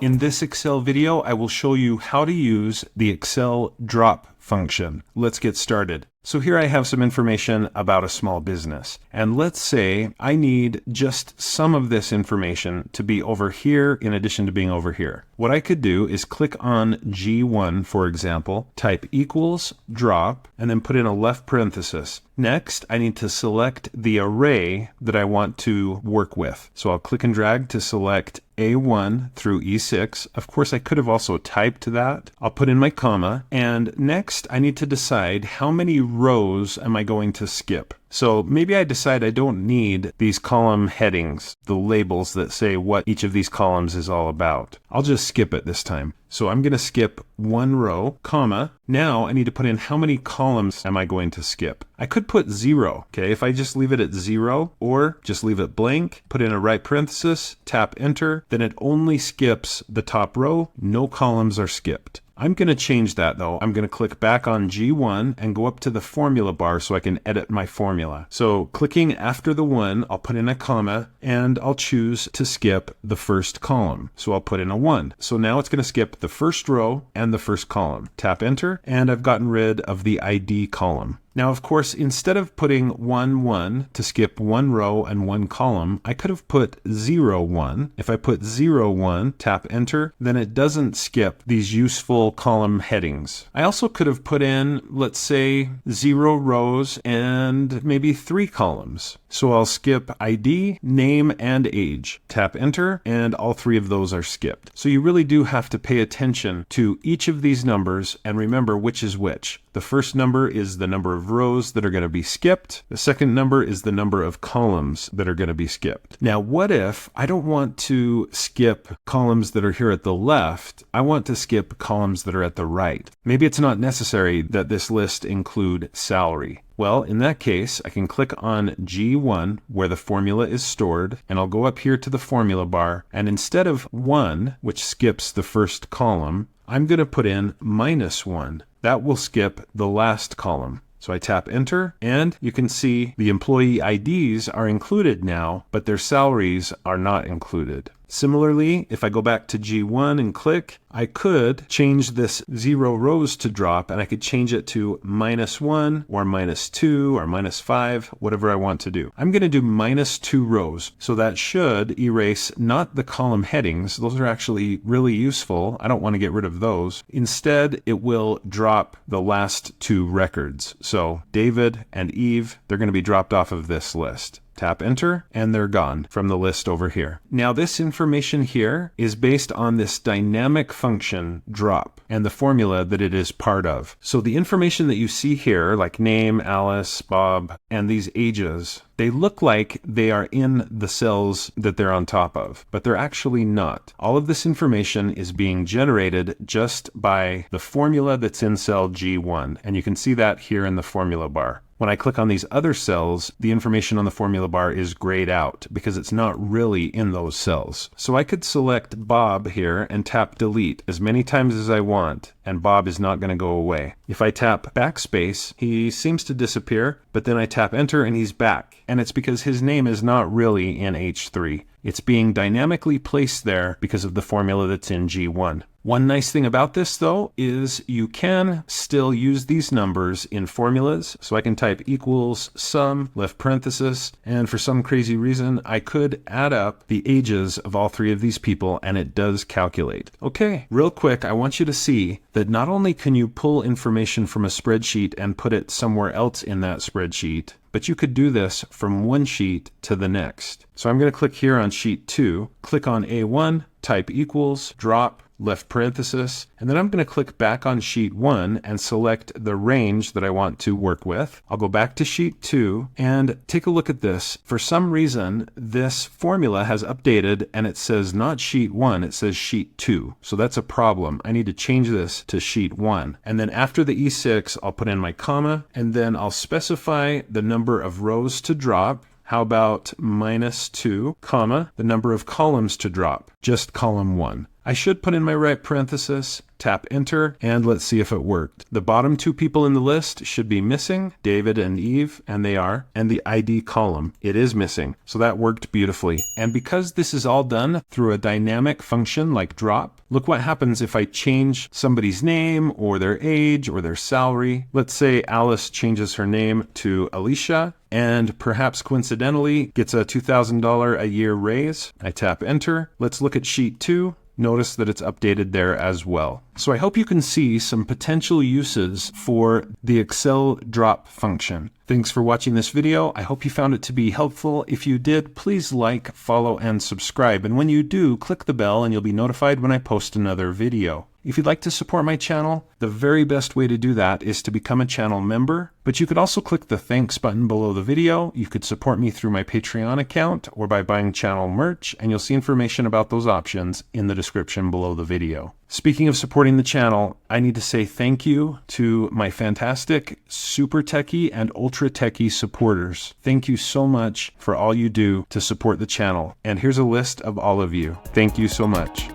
In this Excel video, I will show you how to use the Excel drop function. Let's get started. So here I have some information about a small business. And let's say I need just some of this information to be over here in addition to being over here. What I could do is click on G1, for example, type equals drop, and then put in a left parenthesis. Next, I need to select the array that I want to work with. So I'll click and drag to select A1 through E6. Of course, I could have also typed that. I'll put in my comma, and next I need to decide how many rows am I going to skip. So maybe I decide I don't need these column headings, the labels that say what each of these columns is all about. I'll just skip it this time. So I'm going to skip one row, comma. Now I need to put in how many columns am I going to skip. I could put 0, okay? If I just leave it at 0 or just leave it blank, put in a right parenthesis, tap enter, then it only skips the top row. No columns are skipped. I'm going to change that though. I'm going to click back on G1 and go up to the formula bar so I can edit my formula. So clicking after the 1, I'll put in a comma and I'll choose to skip the first column. So I'll put in a 1. So now it's going to skip the first row and the first column. Tap enter and I've gotten rid of the ID column. Now, of course, instead of putting 1, 1 to skip one row and one column, I could have put 0, 1. If I put 0, 1, tap enter, then it doesn't skip these useful column headings. I also could have put in, let's say, 0 rows and maybe 3 columns. So I'll skip ID, name, and age. Tap enter, and all 3 of those are skipped. So you really do have to pay attention to each of these numbers and remember which is which. The first number is the number of rows that are going to be skipped. The second number is the number of columns that are going to be skipped. Now, what if I don't want to skip columns that are here at the left? I want to skip columns that are at the right. Maybe it's not necessary that this list include salary. Well, in that case, I can click on G1 where the formula is stored, and I'll go up here to the formula bar, and instead of 1, which skips the first column, I'm going to put in -1. That will skip the last column. So I tap enter, and you can see the employee IDs are included now, but their salaries are not included. Similarly, if I go back to G1 and click, I could change this 0 rows to drop, and I could change it to -1 or -2 or -5, whatever I want to do. I'm going to do -2 rows, so that should erase not the column headings. Those are actually really useful. I don't want to get rid of those. Instead, it will drop the last 2 records. So David and Eve, they're going to be dropped off of this list. Tap enter, and they're gone from the list over here. Now, this information here is based on this dynamic function drop and the formula that it is part of. So the information that you see here, like name, Alice, Bob, and these ages, they look like they are in the cells that they're on top of, but they're actually not. All of this information is being generated just by the formula that's in cell G1, and you can see that here in the formula bar. When I click on these other cells, the information on the formula bar is grayed out because it's not really in those cells. So I could select Bob here and tap delete as many times as I want, and Bob is not going to go away. If I tap backspace, he seems to disappear, but then I tap enter and he's back. And it's because his name is not really in H3. It's being dynamically placed there because of the formula that's in G1. One nice thing about this, though, is you can still use these numbers in formulas. So I can type equals sum, left parenthesis, and for some crazy reason, I could add up the ages of all 3 of these people, and it does calculate. Okay, real quick, I want you to see that not only can you pull information from a spreadsheet and put it somewhere else in that spreadsheet, but you could do this from one sheet to the next. So I'm going to click here on sheet 2, click on A1, type equals, drop, left parenthesis, and then I'm going to click back on sheet 1 and select the range that I want to work with. I'll go back to sheet 2 and take a look at this. For some reason, this formula has updated and it says not sheet 1, it says sheet 2. So that's a problem. I need to change this to sheet 1. And then after the E6, I'll put in my comma, and then I'll specify the number of rows to drop. How about -2, comma, the number of columns to drop, just column 1. I should put in my right parenthesis, tap enter, and let's see if it worked. The bottom two people in the list should be missing, David and Eve, and they are, and the ID column, it is missing. So that worked beautifully. And because this is all done through a dynamic function like drop, look what happens if I change somebody's name or their age or their salary. Let's say Alice changes her name to Alicia and perhaps coincidentally gets a $2,000 a year raise. I tap enter. Let's look at sheet 2. Notice that it's updated there as well. So I hope you can see some potential uses for the Excel drop function. Thanks for watching this video. I hope you found it to be helpful. If you did, please like, follow, and subscribe. And when you do, click the bell and you'll be notified when I post another video. If you'd like to support my channel, the very best way to do that is to become a channel member, but you could also click the thanks button below the video. You could support me through my Patreon account or by buying channel merch, and you'll see information about those options in the description below the video. Speaking of supporting the channel, I need to say thank you to my fantastic super techie and ultra techie supporters. Thank you so much for all you do to support the channel. And here's a list of all of you. Thank you so much.